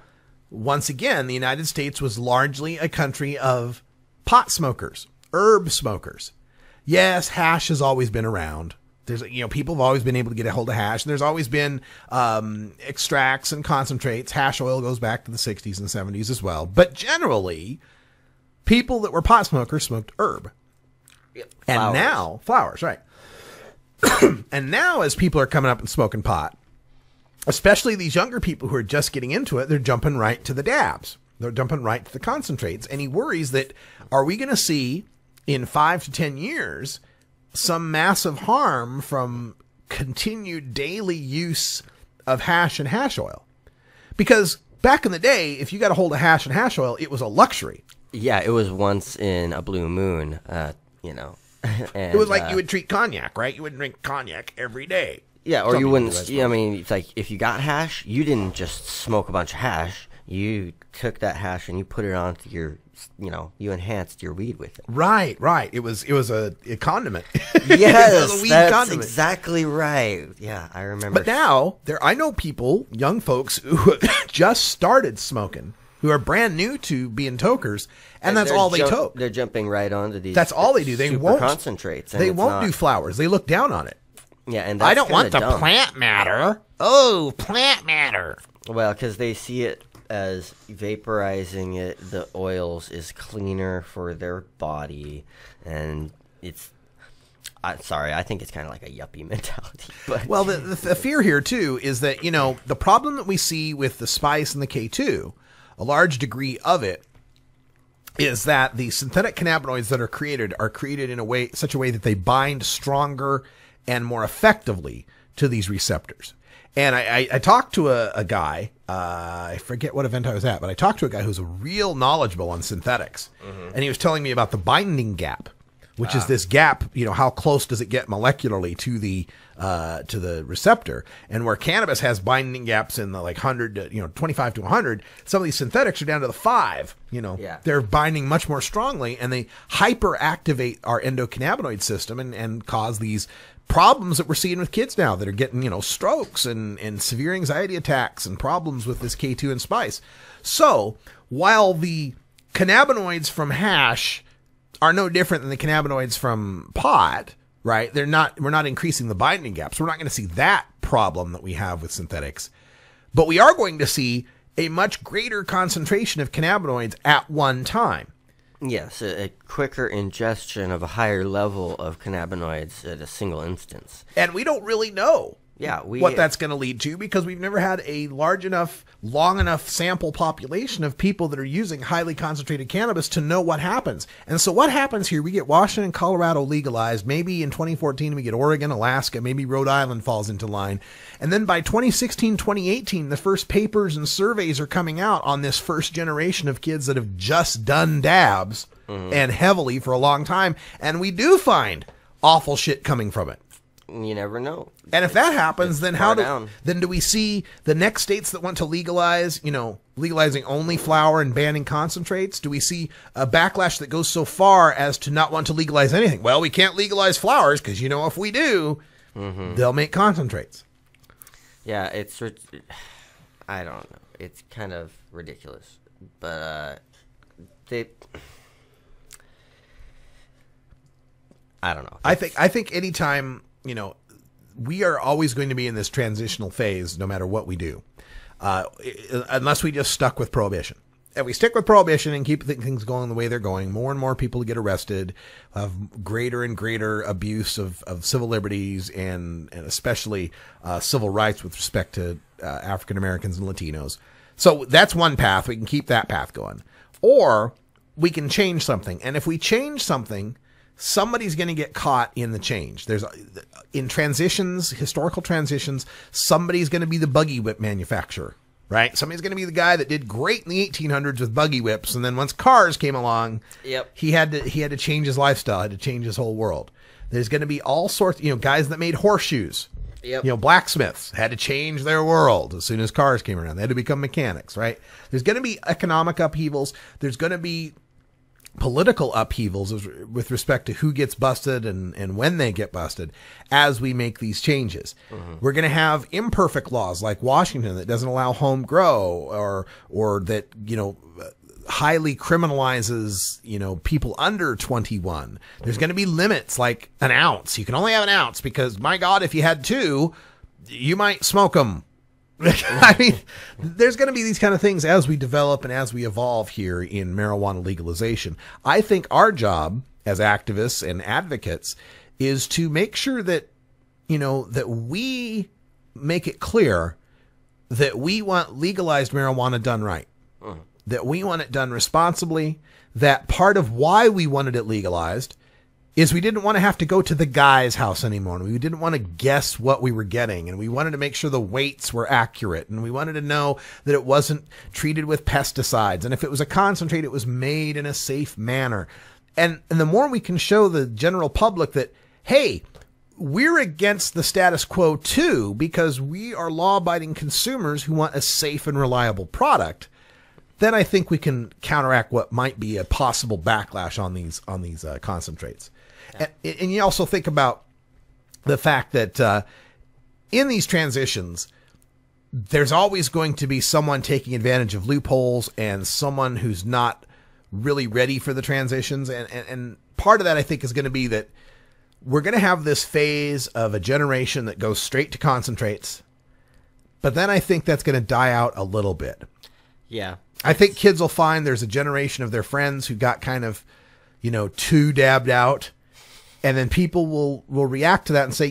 once again, the United States was largely a country of pot smokers, herb smokers. Yes, hash has always been around. There's, people have always been able to get a hold of hash. And there's always been extracts and concentrates. Hash oil goes back to the 60s and 70s as well. But generally, people that were pot smokers smoked herb. And now, flowers, right. And now, as people are coming up and smoking pot, especially these younger people who are just getting into it, they're jumping right to the dabs. They're jumping right to the concentrates. And he worries that, are we going to see in 5 to 10 years some massive harm from continued daily use of hash and hash oil. Because back in the day, if you got a hold of hash and hash oil, it was a luxury. Yeah, it was once in a blue moon, you know. And, it was like you would treat cognac, right? You wouldn't drink cognac every day. Yeah, or you wouldn't. I mean, it's like if you got hash, you didn't just smoke a bunch of hash. You took that hash and you put it onto your, you know, you enhanced your weed with it. Right. It was a condiment. Yes, that's condiment. exactly right. Yeah, I remember. But now I know people, young folks who have just started smoking, who are brand new to being tokers, and that's all they toke. They're jumping right onto these. That's all they do. They won't concentrates. They won't do flowers. They look down on it. Yeah, and that's I don't want the dumb. plant matter. Oh, plant matter. Well, because they see it as vaporizing it, the oils is cleaner for their body, and it's. Sorry, I think it's kind of like a yuppie mentality. But well, the fear here too is that, you know, the problem that we see with the spice and the K2, a large degree of it is that the synthetic cannabinoids that are created in such a way that they bind stronger and more effectively to these receptors. And I talked to a guy, I forget what event I was at, but I talked to a guy who's real knowledgeable on synthetics. Mm-hmm. And he was telling me about the binding gap, which is this gap, you know, how close does it get molecularly to the receptor? And where cannabis has binding gaps in the like 100 to, you know, 25 to 100, some of these synthetics are down to the 5, you know. Yeah. They're binding much more strongly, and they hyperactivate our endocannabinoid system and cause these problems that we're seeing with kids now that are getting, you know, strokes and severe anxiety attacks and problems with this K2 and spice. So while the cannabinoids from hash are no different than the cannabinoids from pot, right? We're not increasing the binding gaps. We're not going to see that problem that we have with synthetics, but we are going to see a much greater concentration of cannabinoids at one time. Yes, a quicker ingestion of a higher level of cannabinoids at a single instance. And we don't really know what that's going to lead to, because we've never had a large enough, long enough sample population of people that are using highly concentrated cannabis to know what happens. And so what happens here, we get Washington and Colorado legalized. Maybe in 2014 we get Oregon, Alaska, maybe Rhode Island falls into line. And then by 2016, 2018, the first papers and surveys are coming out on this first generation of kids that have just done dabs and heavily for a long time. And we do find awful shit coming from it. You never know. And if that happens, then do we see the next states that want to legalize, you know, legalizing only flower and banning concentrates? Do we see a backlash that goes so far as to not want to legalize anything? Well, we can't legalize flowers because, you know, if we do, they'll make concentrates. Yeah, I don't know. It's kind of ridiculous, but I don't know. I think anytime, you know, we are always going to be in this transitional phase no matter what we do, unless we just stuck with prohibition. If we stick with prohibition and keep things going the way they're going, more and more people get arrested, have greater and greater abuse of civil liberties and especially civil rights with respect to African Americans and Latinos. So that's one path. We can keep that path going. Or we can change something. And if we change something, somebody's going to get caught in the change. In transitions, historical transitions, somebody's going to be the buggy whip manufacturer, right? Somebody's going to be the guy that did great in the 1800s with buggy whips, and then once cars came along, he had to change his lifestyle, had to change his whole world. There's going to be all sorts, you know, guys that made horseshoes. You know, blacksmiths had to change their world as soon as cars came around. They had to become mechanics, right? There's going to be economic upheavals. There's going to be political upheavals with respect to who gets busted and when they get busted as we make these changes. We're going to have imperfect laws like Washington that doesn't allow home grow or that, you know, highly criminalizes, you know, people under 21. There's going to be limits like an ounce. You can only have an ounce because, my God, if you had 2, you might smoke them. I mean, there's going to be these kind of things as we develop and as we evolve here in marijuana legalization. I think our job as activists and advocates is to make sure that, you know, that we make it clear that we want legalized marijuana done right, that we want it done responsibly, that part of why we wanted it legalized is we didn't want to have to go to the guy's house anymore. And we didn't want to guess what we were getting. And we wanted to make sure the weights were accurate. And we wanted to know that it wasn't treated with pesticides. And if it was a concentrate, it was made in a safe manner. And the more we can show the general public that, hey, we're against the status quo too, because we are law-abiding consumers who want a safe and reliable product, then I think we can counteract what might be a possible backlash on these concentrates. And you also think about the fact that in these transitions, there's always going to be someone taking advantage of loopholes and someone who's not really ready for the transitions. And part of that, I think, is going to be that we're going to have this phase of a generation that goes straight to concentrates. But then I think that's going to die out a little bit. Yeah. I think kids will find there's a generation of their friends who got kind of, too dabbed out. And then people will react to that and say,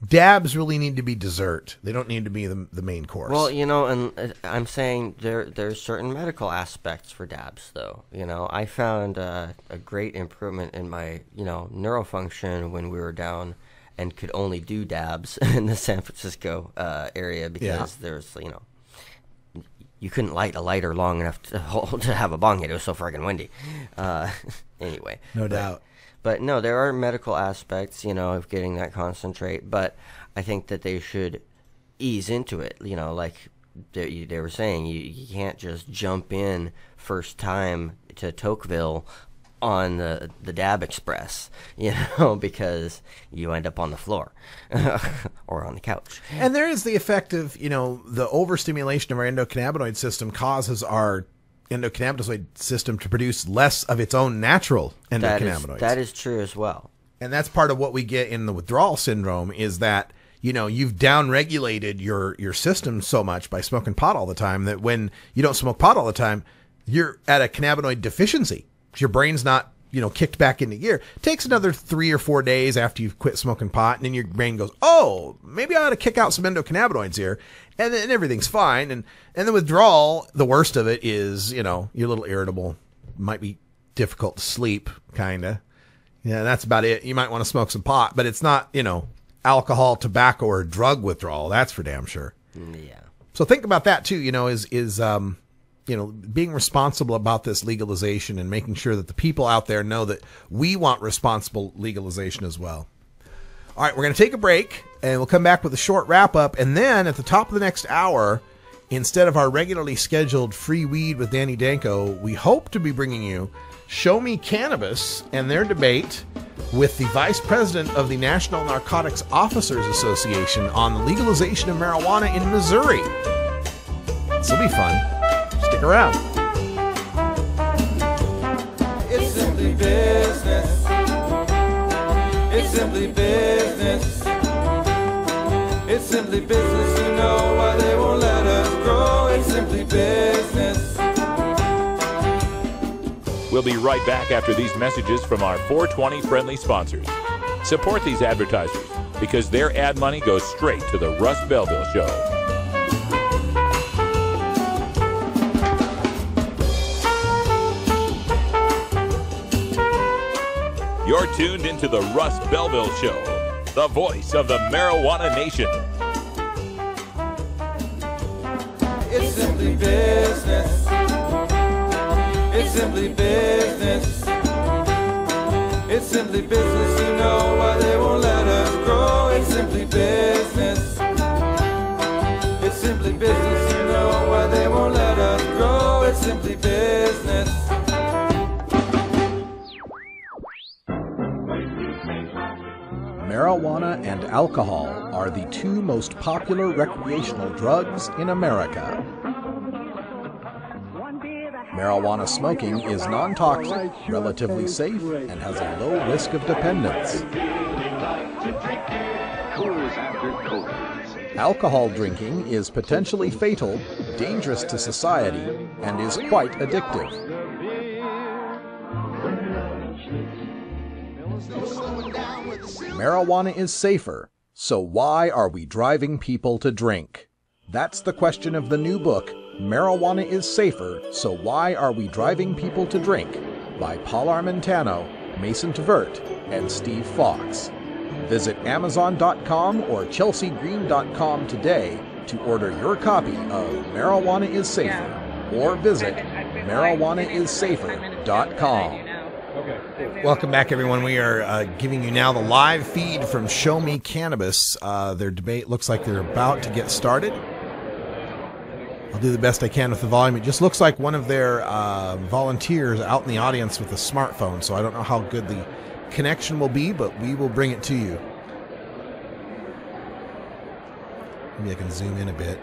dabs really need to be dessert. They don't need to be the main course. Well, and I'm saying there's certain medical aspects for dabs, though. I found a great improvement in my, neurofunction when we were down and could only do dabs in the San Francisco area because there's, you couldn't light a lighter long enough to have a bong hit. It was so friggin' windy. Anyway. No doubt. But no, there are medical aspects, of getting that concentrate. But I think that they should ease into it. Like they were saying, you can't just jump in first time to Tocqueville on the Dab Express, because you end up on the floor or on the couch. And there is the effect of, the overstimulation of our endocannabinoid system causes our endocannabinoid system to produce less of its own natural endocannabinoids. That is true as well. And that's part of what we get in the withdrawal syndrome is that, you've downregulated your system so much by smoking pot all the time that when you don't smoke pot all the time, you're at a cannabinoid deficiency. Your brain's not, kicked back into gear. It takes another 3 or 4 days after you've quit smoking pot, and then your brain goes, oh, maybe I ought to kick out some endocannabinoids here. And then everything's fine. And the withdrawal, the worst of it is, you're a little irritable. Might be difficult to sleep, kind of. Yeah, that's about it. You might want to smoke some pot, but it's not, alcohol, tobacco, or drug withdrawal. That's for damn sure. Yeah. So think about that too, is being responsible about this legalization and making sure that the people out there know that we want responsible legalization as well. All right, we're going to take a break, and we'll come back with a short wrap-up. And then at the top of the next hour, instead of our regularly scheduled Free Weed with Danny Danko, we hope to be bringing you Show Me Cannabis and their debate with the Vice President of the National Narcotics Officers Association on the legalization of marijuana in Missouri. This will be fun. Stick around. It's simply business. It's simply business. It's simply business, why they won't let us grow. It's simply business. We'll be right back after these messages from our 420 friendly sponsors. Support these advertisers because their ad money goes straight to the Russ Belville Show. You're tuned into the Russ Belville Show, the voice of the marijuana nation. It's simply business. It's simply business. It's simply business, why they won't let us grow. It's simply business. It's simply business, why they won't let us grow. It's simply business. Marijuana and alcohol are the two most popular recreational drugs in America. Marijuana smoking is non-toxic, relatively safe, and has a low risk of dependence. Alcohol drinking is potentially fatal, dangerous to society, and is quite addictive. Marijuana is safer, so why are we driving people to drink? That's the question of the new book, Marijuana is Safer, So Why Are We Driving People to Drink? By Paul Armentano Mason Tvert, and Steve Fox. Visit Amazon.com or ChelseaGreen.com today to order your copy of Marijuana is Safer, or visit marijuanaissafer.com. Welcome back, everyone. We are giving you now the live feed from Show Me Cannabis. Their debate looks like they're about to get started. I'll do the best I can with the volume. It just looks like one of their volunteers out in the audience with a smartphone, so I don't know how good the connection will be, but we will bring it to you. Maybe I can zoom in a bit.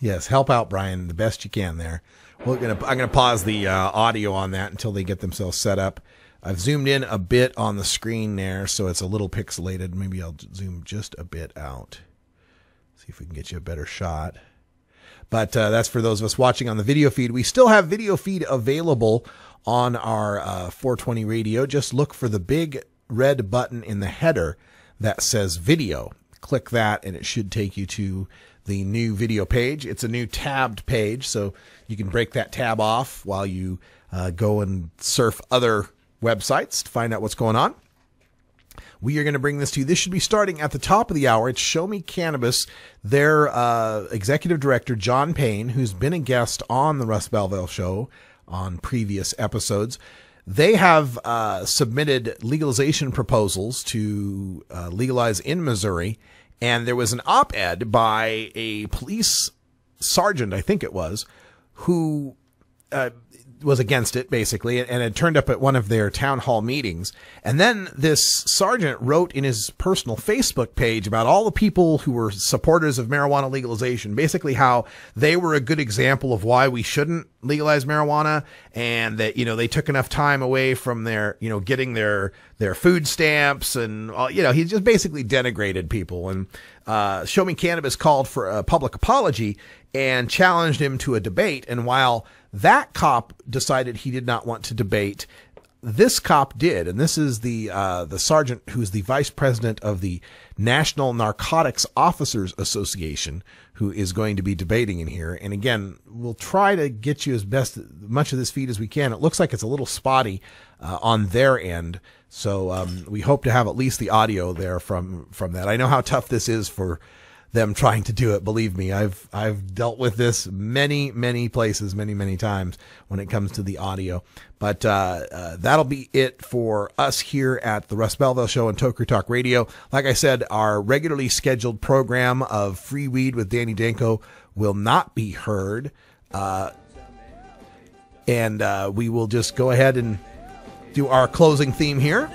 Yes, help out, Brian, the best you can there. I'm gonna pause the audio on that until they get themselves set up. I've zoomed in a bit on the screen there, so it's a little pixelated. Maybe I'll zoom just a bit out. See if we can get you a better shot. But that's for those of us watching on the video feed. We still have video feed available on our 420 radio. Just look for the big red button in the header that says video. Click that, and it should take you to the new video page. It's a new tabbed page, so you can break that tab off while you go and surf other websites to find out what's going on. We are going to bring this to you. This should be starting at the top of the hour. It's Show Me Cannabis. Their executive director, John Payne, who's been a guest on the Russ Belville Show on previous episodes, they have submitted legalization proposals to legalize in Missouri. And there was an op-ed by a police sergeant, I think it was, who was against it, basically, and had turned up at one of their town hall meetings. And then this sergeant wrote in his personal Facebook page about all the people who were supporters of marijuana legalization, basically how they were a good example of why we shouldn't legalize marijuana, and that, you know, they took enough time away from their, you know, getting their food stamps, and, you know, he just basically denigrated people. And Show Me Cannabis called for a public apology and challenged him to a debate. And while that cop decided he did not want to debate, this cop did. And this is the sergeant who's the vice president of the National Narcotics Officers Association, who is going to be debating in here. And again, we'll try to get you much of this feed as we can. It looks like it's a little spotty on their end. So we hope to have at least the audio there from that. I know how tough this is for them trying to do it. Believe me, I've dealt with this many places, many times when it comes to the audio. But that'll be it for us here at the Russ Belville Show and Toker Talk Radio. Like I said, our regularly scheduled program of Free Weed with Danny Danko will not be heard. And we will just go ahead and do our closing theme here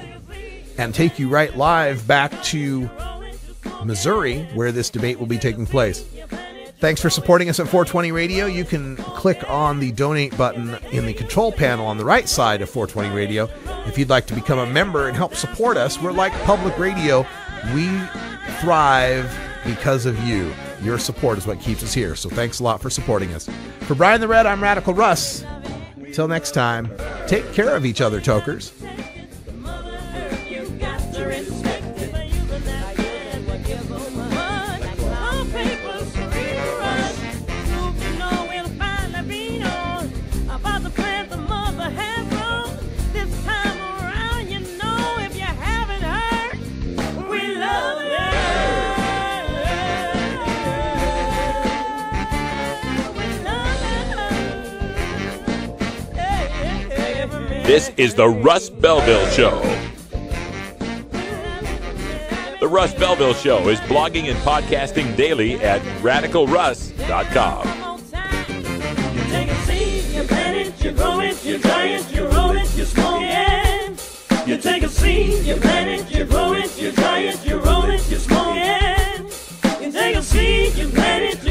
and take you right live back to Missouri, where this debate will be taking place. Thanks for supporting us at 420 Radio. You can click on the donate button in the control panel on the right side of 420 Radio if you'd like to become a member and help support us. We're like public radio. We thrive because of you. Your support is what keeps us here. So thanks a lot for supporting us. For Brian the Red, I'm Radical Russ. Until next time, take care of each other, Tokers. This is the Russ Belville Show. The Russ Belville Show is blogging and podcasting daily at radicalruss.com. You take a seed, you plant it, you grow it, you dry it, you roll it, you smoke it. You take a seed, you plant it, you grow it, you dry it, you roll it, you smoke it. You take a seed, you plant it,